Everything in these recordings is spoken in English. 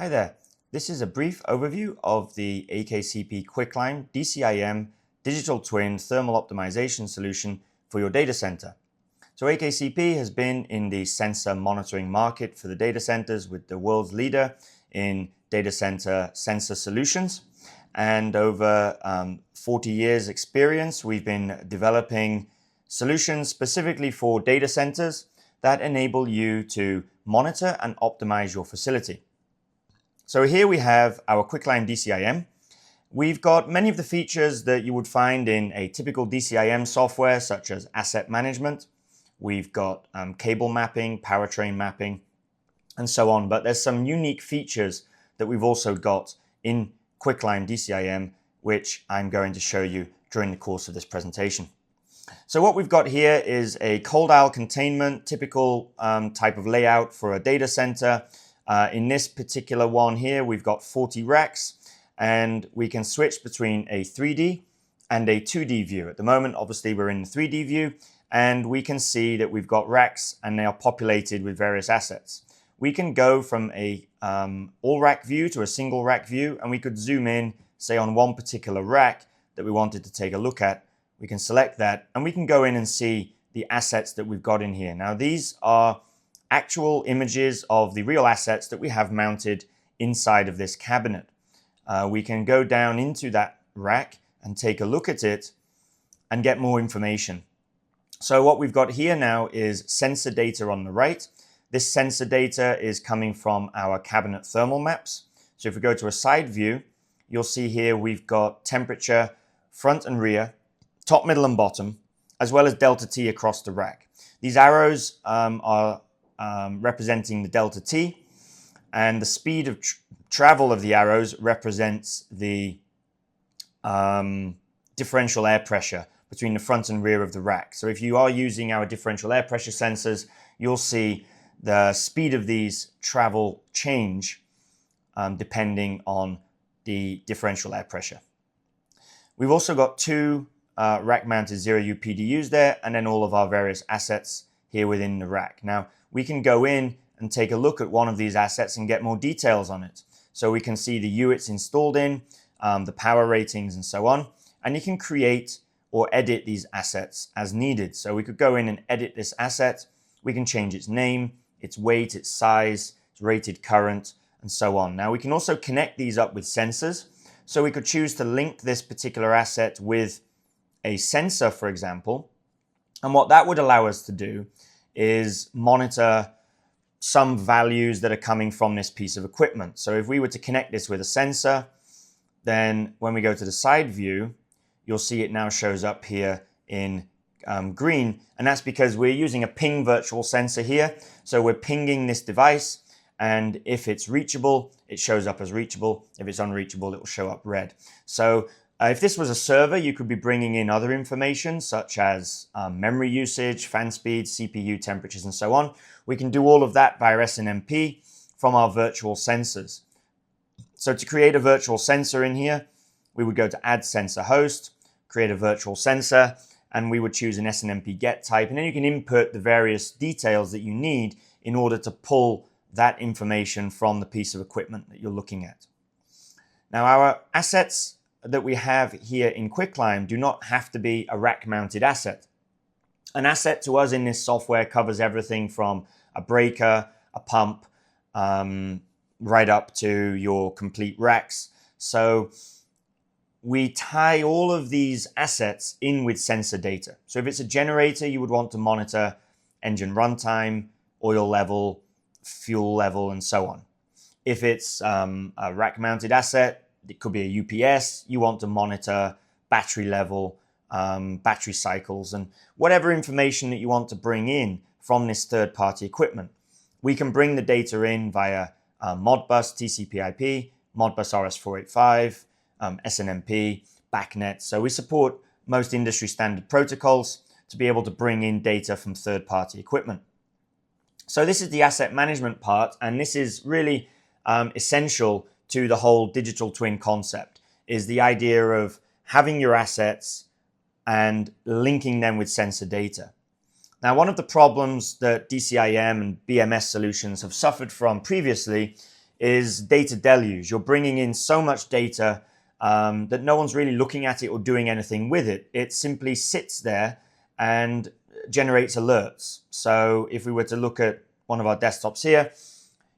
Hi there. This is a brief overview of the AKCP Quicklime DCIM digital twin thermal optimization solution for your data center. So AKCP has been in the sensor monitoring market for the data centers with the world's leader in data center sensor solutions. And over 40 years experience, we've been developing solutions specifically for data centers that enable you to monitor and optimize your facility. So here we have our Quicklime DCIM. We've got many of the features that you would find in a typical DCIM software, such as asset management. We've got cable mapping, powertrain mapping, and so on. But there's some unique features that we've also got in Quicklime DCIM, which I'm going to show you during the course of this presentation. So what we've got here is a cold aisle containment, typical type of layout for a data center. In this particular one here, we've got 40 racks, and we can switch between a 3D and a 2D view. At the moment, obviously, we're in the 3D view, and we can see that we've got racks and they are populated with various assets. We can go from a all rack view to a single rack view, and we could zoom in, say, on one particular rack that we wanted to take a look at. We can select that, and we can go in and see the assets that we've got in here. Now, these are actual images of the real assets that we have mounted inside of this cabinet. We can go down into that rack and take a look at it and get more information. So what we've got here now is sensor data on the right. This sensor data is coming from our cabinet thermal maps. So if we go to a side view, you'll see here we've got temperature, front and rear, top, middle, and bottom, as well as delta T across the rack. These arrows are representing the delta T, and the speed of travel of the arrows represents the differential air pressure between the front and rear of the rack. So if you are using our differential air pressure sensors, you'll see the speed of these travel change depending on the differential air pressure. We've also got two rack-mounted 0U PDUs there, and then all of our various assets here within the rack. Now, we can go in and take a look at one of these assets and get more details on it. So we can see the U it's installed in, the power ratings, and so on. And you can create or edit these assets as needed. So we could go in and edit this asset. We can change its name, its weight, its size, its rated current, and so on. Now, we can also connect these up with sensors. So we could choose to link this particular asset with a sensor, for example. And what that would allow us to do is monitor some values that are coming from this piece of equipment. So if we were to connect this with a sensor, then when we go to the side view, you'll see it now shows up here in green. And that's because we're using a ping virtual sensor here. So we're pinging this device, and if it's reachable, it shows up as reachable. If it's unreachable, it will show up red. So if this was a server, you could be bringing in other information such as memory usage, fan speeds, CPU temperatures, and so on. We can do all of that via SNMP from our virtual sensors. So to create a virtual sensor in here, we would go to Add Sensor Host, create a virtual sensor, and we would choose an SNMP get type. And then you can input the various details that you need in order to pull that information from the piece of equipment that you're looking at. Now, our assets that we have here in Quicklime do not have to be a rack-mounted asset. An asset to us in this software covers everything from a breaker, a pump, right up to your complete racks. So we tie all of these assets in with sensor data. So if it's a generator, you would want to monitor engine runtime, oil level, fuel level, and so on. If it's a rack-mounted asset, it could be a UPS, you want to monitor battery level, battery cycles, and whatever information that you want to bring in from this third-party equipment. We can bring the data in via Modbus TCP/IP, Modbus RS485, SNMP, BACnet. So we support most industry standard protocols to be able to bring in data from third-party equipment. So this is the asset management part, and this is really essential to the whole digital twin concept, is the idea of having your assets and linking them with sensor data. Now, one of the problems that DCIM and BMS solutions have suffered from previously is data deluge. You're bringing in so much data that no one's really looking at it or doing anything with it. It simply sits there and generates alerts. So if we were to look at one of our desktops here,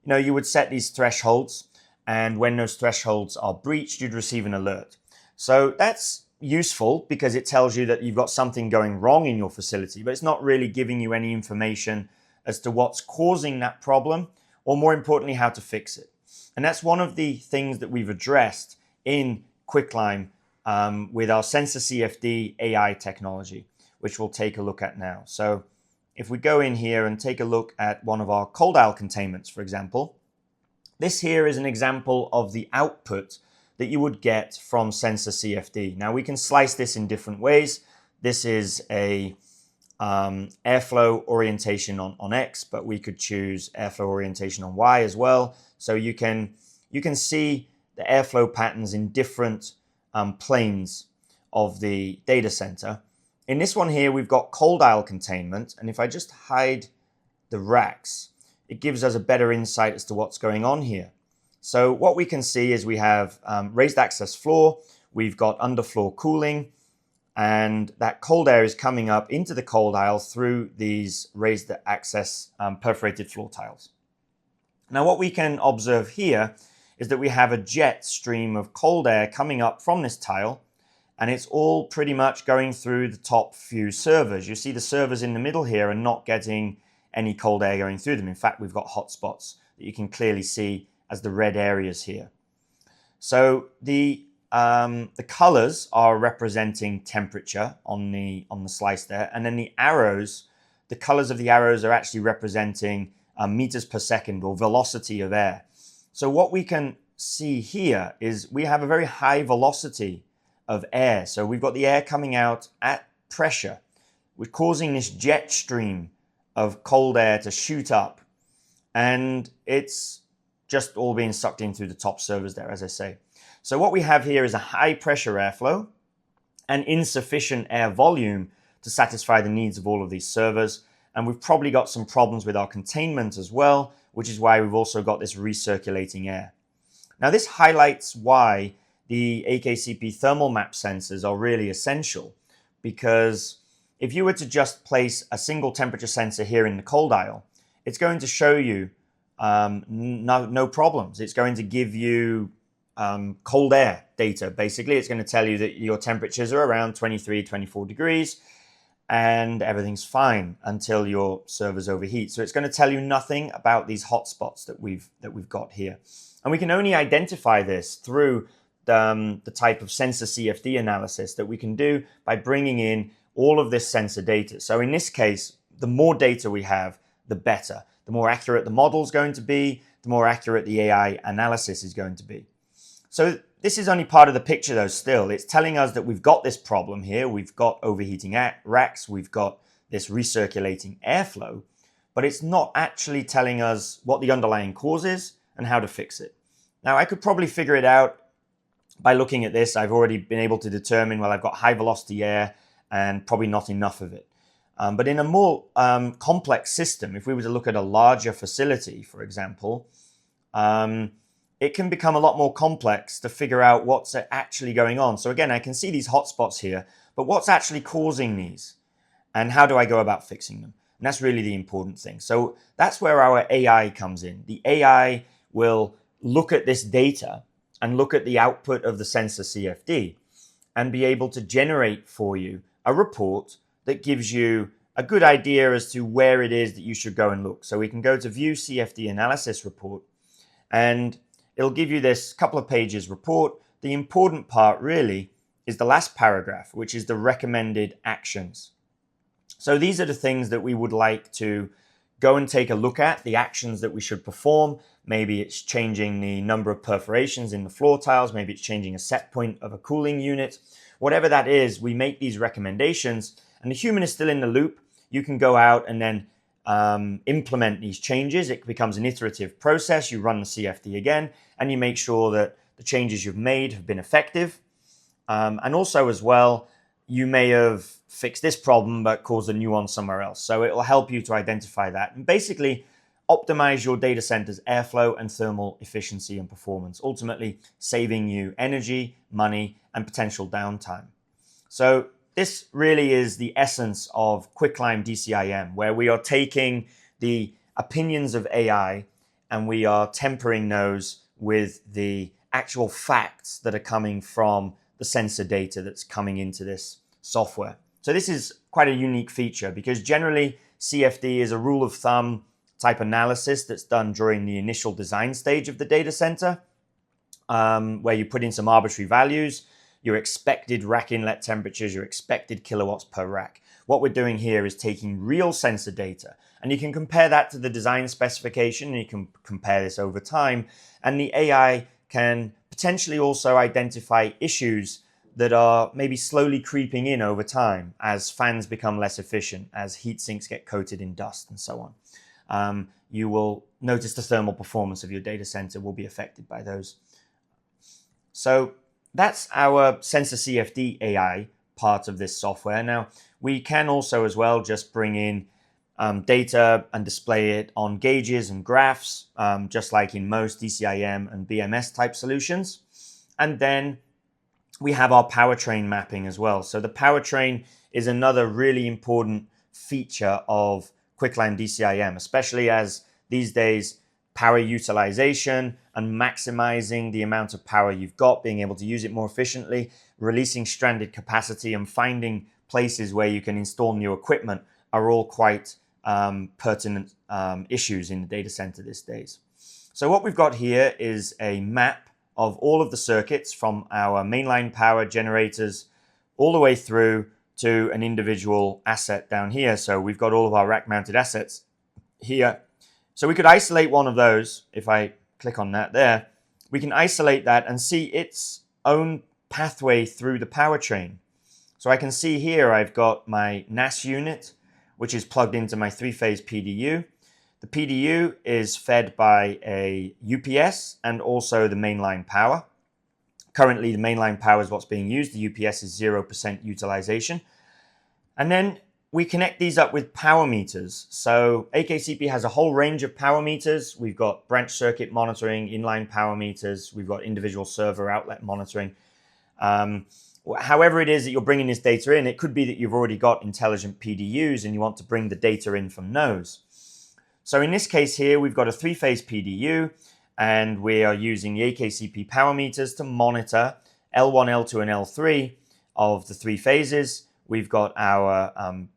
you would set these thresholds, and when those thresholds are breached, you'd receive an alert. So that's useful because it tells you that you've got something going wrong in your facility, but it's not really giving you any information as to what's causing that problem, or more importantly, how to fix it. And that's one of the things that we've addressed in Quicklime with our sensorCFD AI technology, which we'll take a look at now. So if we go in here and take a look at one of our cold aisle containments, for example, this here is an example of the output that you would get from sensorCFD. Now we can slice this in different ways. This is a airflow orientation on X, but we could choose airflow orientation on Y as well. So you can see the airflow patterns in different planes of the data center. In this one here, we've got cold aisle containment, and if I just hide the racks, it gives us a better insight as to what's going on here. So what we can see is we have raised access floor, we've got underfloor cooling, and that cold air is coming up into the cold aisle through these raised access perforated floor tiles. Now what we can observe here is that we have a jet stream of cold air coming up from this tile, and it's all pretty much going through the top few servers. You see the servers in the middle here are not getting any cold air going through them. In fact, we've got hot spots that you can clearly see as the red areas here. So the colors are representing temperature on the slice there, and then the arrows, the colors of the arrows are actually representing meters per second, or velocity of air. So what we can see here is we have a very high velocity of air. So we've got the air coming out at pressure. We're causing this jet stream of cold air to shoot up, and it's just all being sucked in through the top servers there, as I say. So what we have here is a high pressure airflow and insufficient air volume to satisfy the needs of all of these servers. And we've probably got some problems with our containment as well, which is why we've also got this recirculating air. Now this highlights why the AKCP thermal map sensors are really essential, because if you were to just place a single temperature sensor here in the cold aisle, it's going to show you no problems. It's going to give you cold air data. Basically, it's going to tell you that your temperatures are around 23, 24 degrees and everything's fine until your servers overheat. So it's going to tell you nothing about these hotspots that we've got here. And we can only identify this through the type of sensorCFD analysis that we can do by bringing in all of this sensor data. So in this case, the more data we have, the better. The more accurate the model is going to be, the more accurate the AI analysis is going to be. So this is only part of the picture though still. It's telling us that we've got this problem here. We've got overheating racks, we've got this recirculating airflow, but it's not actually telling us what the underlying cause is and how to fix it. Now I could probably figure it out by looking at this. I've already been able to determine, well, I've got high velocity air and probably not enough of it. But in a more complex system, if we were to look at a larger facility, for example, it can become a lot more complex to figure out what's actually going on. So again, I can see these hotspots here, but what's actually causing these? And how do I go about fixing them? And that's really the important thing. So that's where our AI comes in. The AI will look at this data and look at the output of the sensorCFD and be able to generate for you a report that gives you a good idea as to where it is that you should go and look. So we can go to View CFD Analysis Report, and it'll give you this couple of pages report. The important part really is the last paragraph, which is the recommended actions. So these are the things that we would like to go and take a look at, the actions that we should perform. Maybe it's changing the number of perforations in the floor tiles. Maybe it's changing a set point of a cooling unit. Whatever that is, we make these recommendations, and the human is still in the loop. You can go out and then implement these changes. It becomes an iterative process. You run the CFD again, and you make sure that the changes you've made have been effective. And also as well, you may have fixed this problem but caused a new one somewhere else. So it will help you to identify that. And basically, optimize your data center's airflow and thermal efficiency and performance, ultimately saving you energy, money, and potential downtime. So this really is the essence of Quicklime DCIM, where we are taking the opinions of AI and we are tempering those with the actual facts that are coming from the sensor data that's coming into this software. So this is quite a unique feature because generally CFD is a rule of thumb type analysis that's done during the initial design stage of the data center, where you put in some arbitrary values, your expected rack inlet temperatures, your expected kilowatts per rack. What we're doing here is taking real sensor data, and you can compare that to the design specification, and you can compare this over time, and the AI can potentially also identify issues that are maybe slowly creeping in over time as fans become less efficient, as heat sinks get coated in dust, and so on. You will notice the thermal performance of your data center will be affected by those. So that's our sensorCFD AI part of this software. Now, we can also as well just bring in data and display it on gauges and graphs, just like in most DCIM and BMS type solutions. And then we have our powertrain mapping as well. So the powertrain is another really important feature of Quicklime DCIM, especially as these days power utilization and maximizing the amount of power you've got, being able to use it more efficiently, releasing stranded capacity and finding places where you can install new equipment are all quite pertinent issues in the data center these days. So what we've got here is a map of all of the circuits from our mainline power generators all the way through to an individual asset down here. So we've got all of our rack mounted assets here. So we could isolate one of those. If I click on that there, we can isolate that and see its own pathway through the powertrain. So I can see here I've got my NAS unit, which is plugged into my three-phase PDU. The PDU is fed by a UPS and also the mainline power. Currently, the mainline power is what's being used. The UPS is 0% utilization. And then we connect these up with power meters. So AKCP has a whole range of power meters. We've got branch circuit monitoring, inline power meters. We've got individual server outlet monitoring. However it is that you're bringing this data in, it could be that you've already got intelligent PDUs and you want to bring the data in from those. So in this case here, we've got a three-phase PDU, and we are using the AKCP power meters to monitor L1, L2, and L3 of the three phases. We've got our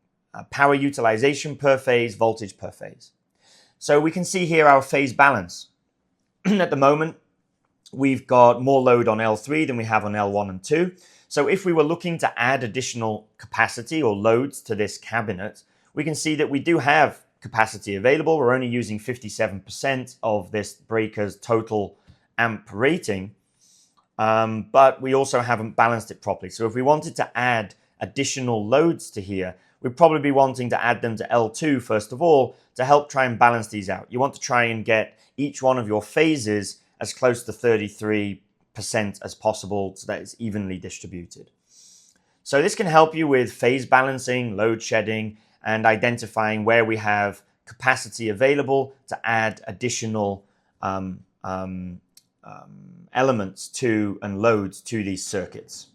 power utilization per phase, voltage per phase. So we can see here our phase balance. At the moment, we've got more load on L3 than we have on L1 and 2. So if we were looking to add additional capacity or loads to this cabinet, we can see that we do have capacity available. We're only using 57% of this breaker's total amp rating, but we also haven't balanced it properly. So if we wanted to add additional loads to here, we'd probably be wanting to add them to L2 first of all to help try and balance these out. You want to try and get each one of your phases as close to 33% as possible so that it's evenly distributed. So this can help you with phase balancing, load shedding, and identifying where we have capacity available to add additional elements to and loads to these circuits.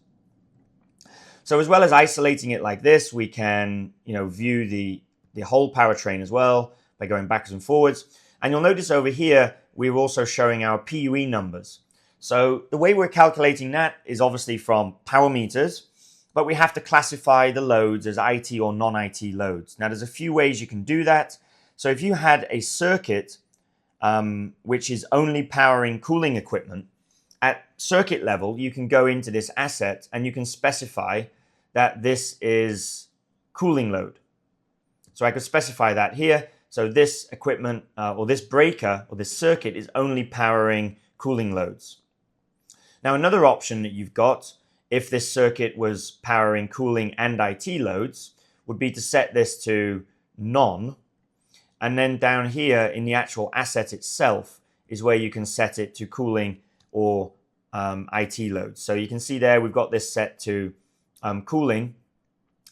So as well as isolating it like this, we can view the whole powertrain as well by going backwards and forwards. And you'll notice over here, we're also showing our PUE numbers. So the way we're calculating that is obviously from power meters, but we have to classify the loads as IT or non-IT loads. Now, there's a few ways you can do that. So if you had a circuit which is only powering cooling equipment, at circuit level, you can go into this asset and you can specify that this is cooling load. So I could specify that here. So this equipment or this breaker or this circuit is only powering cooling loads. Now, another option that you've got, if this circuit was powering cooling and IT loads, would be to set this to none. And then down here in the actual asset itself is where you can set it to cooling or IT loads. So you can see there we've got this set to cooling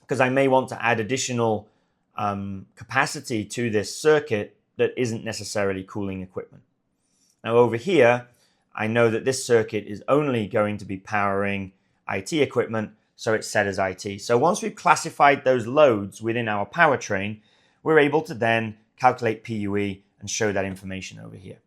because I may want to add additional capacity to this circuit that isn't necessarily cooling equipment. Now over here, I know that this circuit is only going to be powering IT equipment, so it's set as IT. So once we've classified those loads within our powertrain, we're able to then calculate PUE and show that information over here.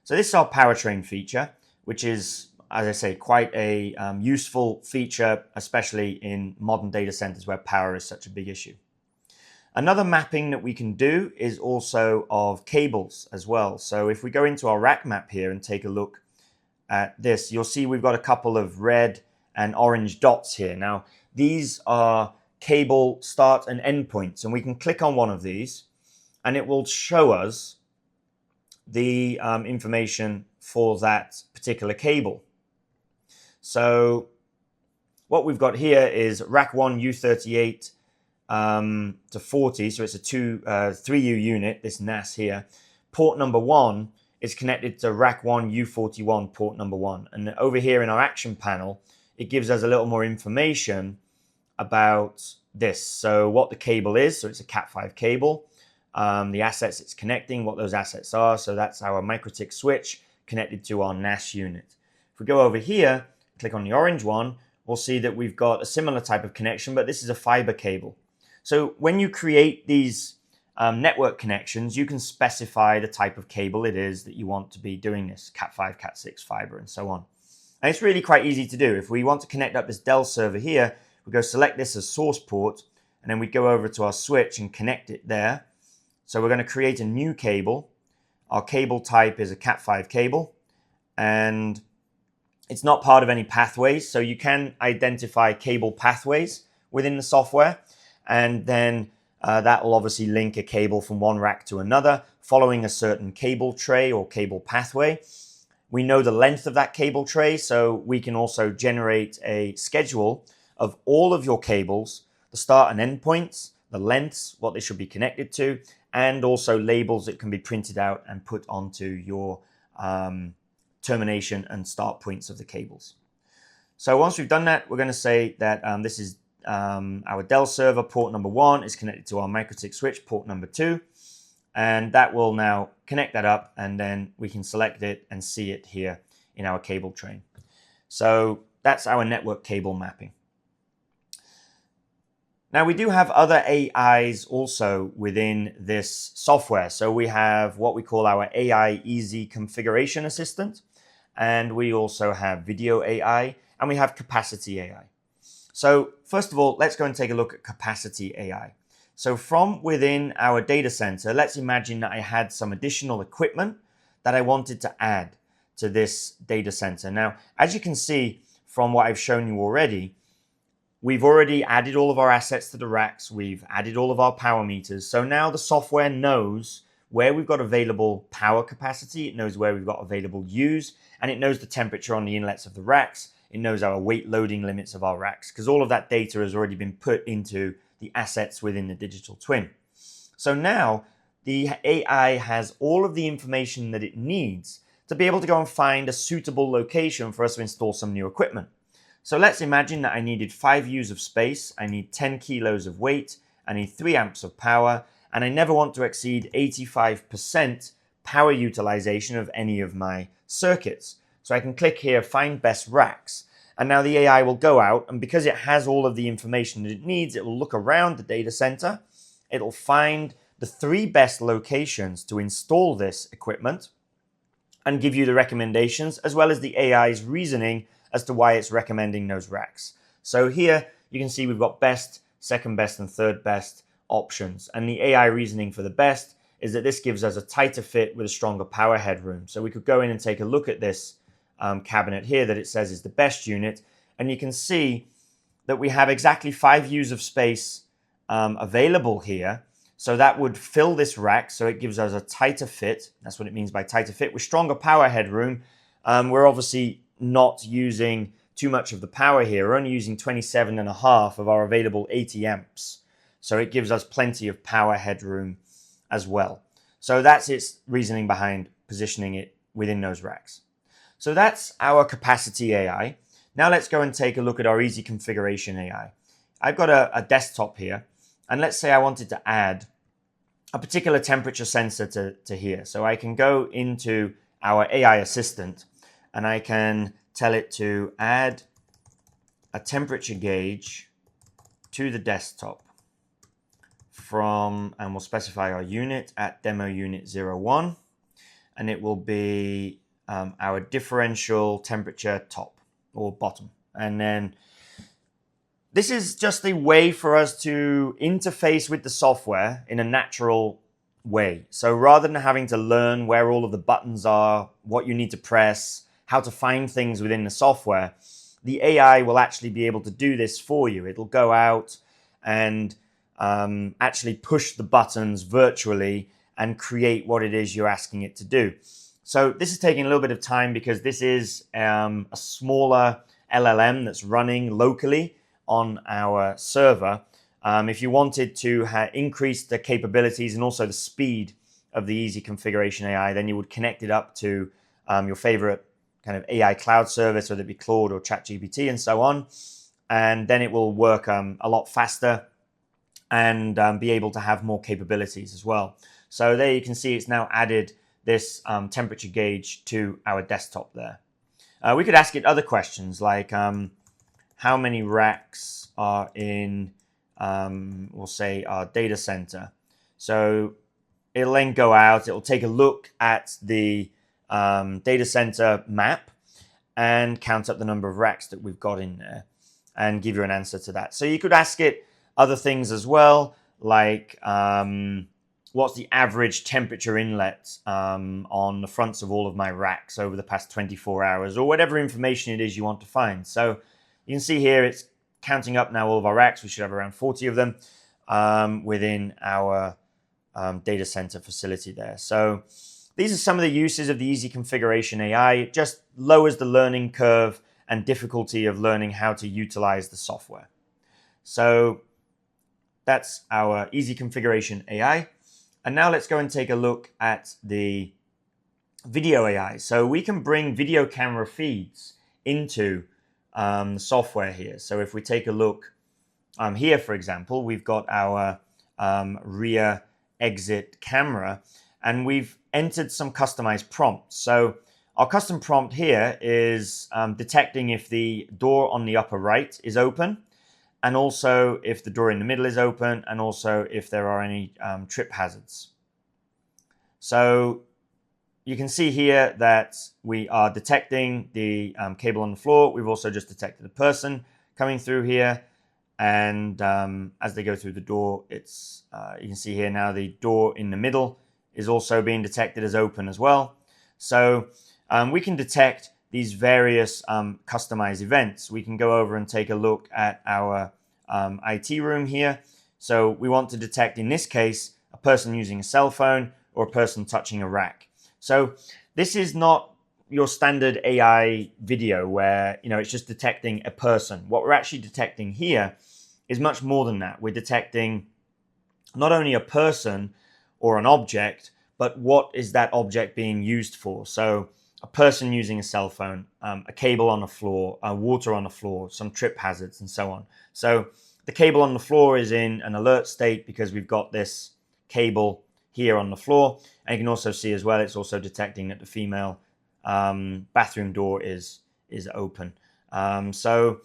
So this is our powertrain feature, which is, as I say, quite a useful feature, especially in modern data centers where power is such a big issue. Another mapping that we can do is also of cables as well. So if we go into our rack map here and take a look at this, you'll see we've got a couple of red and orange dots here. Now, these are cable start and end points, and we can click on one of these and it will show us the information for that particular cable. So what we've got here is rack 1 U38 to 40, so it's a 3U unit, this NAS here. Port number 1 is connected to rack 1 U41 port number 1. And over here in our action panel, it gives us a little more information about this. So what the cable is, so it's a Cat5 cable, the assets it's connecting, what those assets are. So that's our MikroTik switch connected to our NAS unit. If we go over here, click on the orange one, we'll see that we've got a similar type of connection, but this is a fiber cable. So when you create these network connections, you can specify the type of cable it is that you want to be doing this, Cat5, Cat6 fiber, and so on. And it's really quite easy to do. If we want to connect up this Dell server here, we go select this as source port, and then we go over to our switch and connect it there. So we're going to create a new cable. Our cable type is a Cat5 cable, and it's not part of any pathways, so you can identify cable pathways within the software, and then that will obviously link a cable from one rack to another, following a certain cable tray or cable pathway. We know the length of that cable tray, so we can also generate a schedule of all of your cables, the start and end points, the lengths, what they should be connected to, and also labels that can be printed out and put onto your termination and start points of the cables. So once we've done that, we're going to say that this is our Dell server, port number 1 is connected to our MikroTik switch, port number 2, and that will now connect that up, and then we can select it and see it here in our cable train. So that's our network cable mapping. Now we do have other AIs also within this software. So we have what we call our AI Easy Configuration Assistant, and we also have Video AI, and we have Capacity AI. So first of all, let's go and take a look at Capacity AI. So from within our data center, let's imagine that I had some additional equipment that I wanted to add to this data center. Now, as you can see from what I've shown you already, we've already added all of our assets to the racks. We've added all of our power meters. So now the software knows where we've got available power capacity. It knows where we've got available U's, and it knows the temperature on the inlets of the racks. It knows our weight loading limits of our racks, because all of that data has already been put into the assets within the digital twin. So now the AI has all of the information that it needs to be able to go and find a suitable location for us to install some new equipment. So let's imagine that I needed 5 U's of space, I need 10 kilos of weight, I need 3 amps of power, and I never want to exceed 85% power utilization of any of my circuits. So I can click here, find best racks, and now the AI will go out, and because it has all of the information that it needs, it will look around the data center, it'll find the 3 best locations to install this equipment, and give you the recommendations, as well as the AI's reasoning as to why it's recommending those racks. So here you can see we've got best, second best, and third best options. And the AI reasoning for the best is that this gives us a tighter fit with a stronger power headroom. So we could go in and take a look at this cabinet here that it says is the best unit. And you can see that we have exactly 5 U's of space available here. So that would fill this rack. So it gives us a tighter fit. That's what it means by tighter fit. With stronger power headroom, we're obviously not using too much of the power here. We're only using 27.5 of our available 80 amps. So it gives us plenty of power headroom as well. So that's its reasoning behind positioning it within those racks. So that's our Capacity AI. Now let's go and take a look at our Easy Configuration AI. I've got a desktop here, and let's say I wanted to add a particular temperature sensor to here. So I can go into our AI assistant and I can tell it to add a temperature gauge to the desktop from, and we'll specify our unit at demo unit 01, and it will be our differential temperature top or bottom. And then this is just a way for us to interface with the software in a natural way. So rather than having to learn where all of the buttons are, what you need to press, how to find things within the software, the AI will actually be able to do this for you. It'll go out and actually push the buttons virtually and create what it is you're asking it to do. So this is taking a little bit of time because this is a smaller LLM that's running locally on our server. If you wanted to increase the capabilities and also the speed of the Easy Configuration AI, then you would connect it up to your favorite kind of AI cloud service, whether it be Claude or ChatGPT and so on. And then it will work a lot faster and be able to have more capabilities as well. So there you can see it's now added this temperature gauge to our desktop there. We could ask it other questions like how many racks are in, we'll say, our data center. So it'll then go out, it'll take a look at the data center map and count up the number of racks that we've got in there and give you an answer to that. So you could ask it other things as well, like what's the average temperature inlet on the fronts of all of my racks over the past 24 hours, or whatever information it is you want to find. So you can see here it's counting up now all of our racks. We should have around 40 of them within our data center facility there. So these are some of the uses of the Easy Configuration AI. It just lowers the learning curve and difficulty of learning how to utilize the software. So that's our Easy Configuration AI. And now let's go and take a look at the video AI. So we can bring video camera feeds into the software here. So if we take a look here, for example, we've got our rear exit camera and we've entered some customized prompts. So our custom prompt here is detecting if the door on the upper right is open, and also if the door in the middle is open, and also if there are any trip hazards. So you can see here that we are detecting the cable on the floor. We've also just detected a person coming through here. And as they go through the door, it's you can see here now the door in the middle is also being detected as open as well. So we can detect these various customized events. We can go over and take a look at our IT room here. So we want to detect, in this case, a person using a cell phone or a person touching a rack. So this is not your standard AI video where it's just detecting a person. What we're actually detecting here is much more than that. We're detecting not only a person or an object, but what is that object being used for? So a person using a cell phone, a cable on the floor, water on the floor, some trip hazards, and so on. So the cable on the floor is in an alert state because we've got this cable here on the floor. And you can also see as well, it's also detecting that the female bathroom door is open. So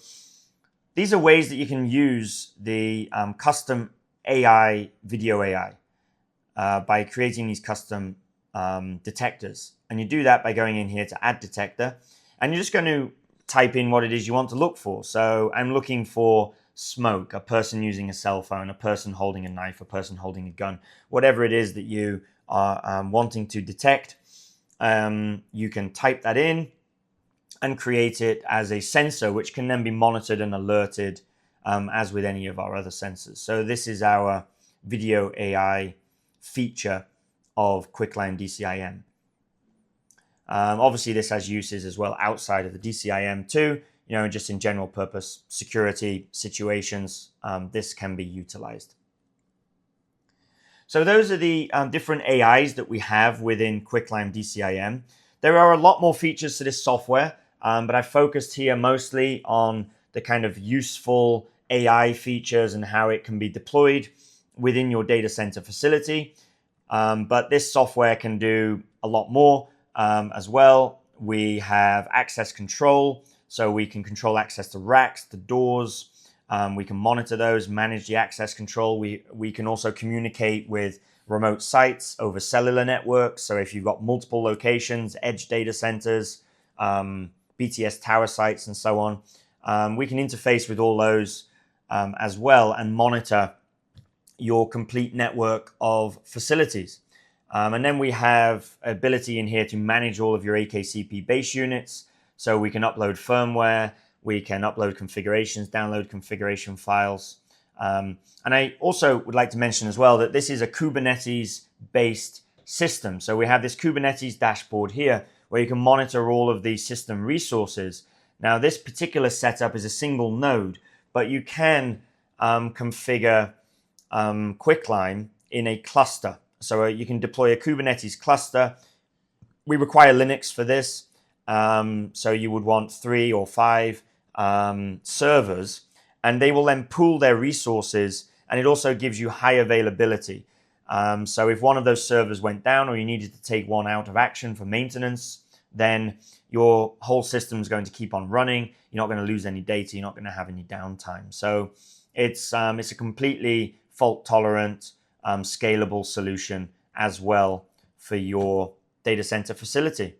these are ways that you can use the custom AI, video AI, by creating these custom detectors. And you do that by going in here to add detector. And you're just going to type in what it is you want to look for. So I'm looking for smoke, a person using a cell phone, a person holding a knife, a person holding a gun, whatever it is that you are wanting to detect. You can type that in and create it as a sensor, which can then be monitored and alerted as with any of our other sensors. So this is our video AI feature of Quicklime DCIM. Obviously, this has uses as well outside of the DCIM too, just in general purpose security situations, this can be utilized. So those are the different AIs that we have within Quicklime DCIM. There are a lot more features to this software, but I focused here mostly on the kind of useful AI features and how it can be deployed within your data center facility. But this software can do a lot more as well. We have access control, so we can control access to racks, to doors. We can monitor those, manage the access control. We can also communicate with remote sites over cellular networks. So if you've got multiple locations, edge data centers, BTS tower sites, and so on, we can interface with all those as well and monitor your complete network of facilities. And then we have ability in here to manage all of your AKCP base units. So we can upload firmware, we can upload configurations, download configuration files. And I also would like to mention as well that this is a Kubernetes-based system. So we have this Kubernetes dashboard here where you can monitor all of the system resources. Now, this particular setup is a single node, but you can configure Quicklime in a cluster. So you can deploy a Kubernetes cluster. We require Linux for this. So you would want 3 or 5 servers, and they will then pool their resources, and it also gives you high availability. So if one of those servers went down or you needed to take one out of action for maintenance, then your whole system is going to keep on running. You're not going to lose any data. You're not going to have any downtime. So it's a completely fault-tolerant, scalable solution as well for your data center facility.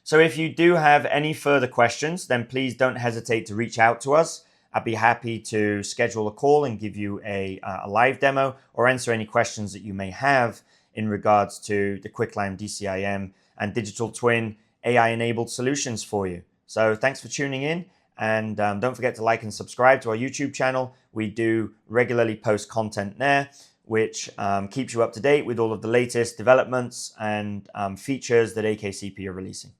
So if you do have any further questions, then please don't hesitate to reach out to us. I'd be happy to schedule a call and give you a live demo or answer any questions that you may have in regards to the Quicklime DCIM and digital twin AI-enabled solutions for you. So thanks for tuning in, and don't forget to like and subscribe to our YouTube channel. We do regularly post content there, which keeps you up to date with all of the latest developments and features that AKCP are releasing.